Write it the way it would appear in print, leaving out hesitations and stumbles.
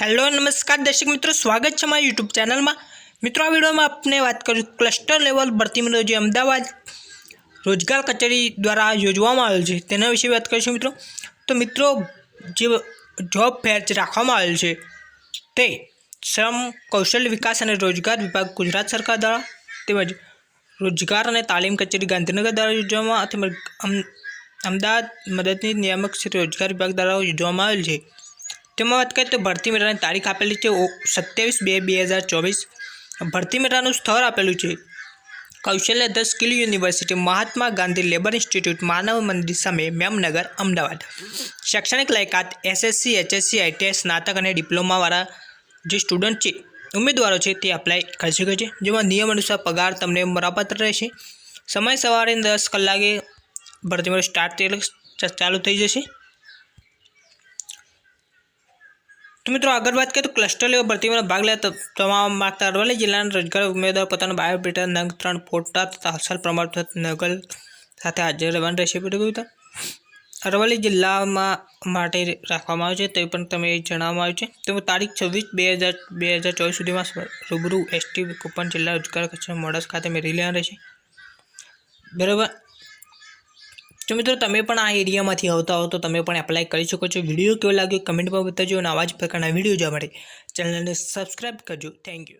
Hello नमस्कार दर्शक मित्रों, स्वागत है हमारे यूट्यूब चैनल में। मित्रों, आ वीडियो में आपने बात करूँ क्लस्टर लेवल भर्ती में जो अमदावाद रोजगार कचेरी द्वारा योजवामां आवेल छे तेना विषे बात करीशुं मित्रों। तो मित्रों, जो जॉब फेर राखवामां आवेल छे ते श्रम कौशल्य विकास और रोजगार विभाग गुजरात सरकार द्वारा तेमज रोजगार और तालीम कचेरी गांधीनगर द्वारा योजवामां तेमज अमदावाद मददनीश नियामक श्री रोजगार विभाग द्वारा योजवामां आवेल छे। तेमां वात करीए तो भर्ती मेळानी तारीख आपेली है 27/2/2024। भर्ती मेळानुं स्थळ आपेलुं छे कौशल्य 10 skill university Mahatma Gandhi labour institute मानव मंदिर सामे मेमनगर अमदावाद। शैक्षणिक लायकात SSC HSC ITI स्नातक और डिप्लोमा वाला जो स्टूडंट है उम्मीदवारों है ते अप्लाय कर सके छे। जेमां नियम अनुसार पगार तमने मळवापात्र रहेशे। समय सवारे 10 कलाके भर्ती में स्टार्ट चालू थई जशे। तो मित्रों, आगे बात करें तो क्लस्टर लेवल भर्ती में भाग लेता तमाम मागता अरवली जिला रोजगार उम्मीदवार पोतानो बायोडेटा नंग 3 फोटा तथा हासिल प्रमाणपत्र नकल साथे हाजर रहेवानुं रहेशे। अरवली जिला माटे राखवामां आव्यो छे ते पण तमे जणाववामां आव्युं छे। तो तारीख 26/2/2024 सुधीमां रूबरू ST कूपन जिला रोजगार कचेरी मोडस खाते मेळवी लेवानुं रहेशे। बराबर। तो मित्रों, तमे पण आ एरियामांथी आवता हो तो तमे पण एप्लाय करी शको छो। विडियो केवो लाग्यो कमेंट में बताजो और आवा ज प्रकारना विडियो जोवा माटे चेनलने सब्सक्राइब करजो। Thank you.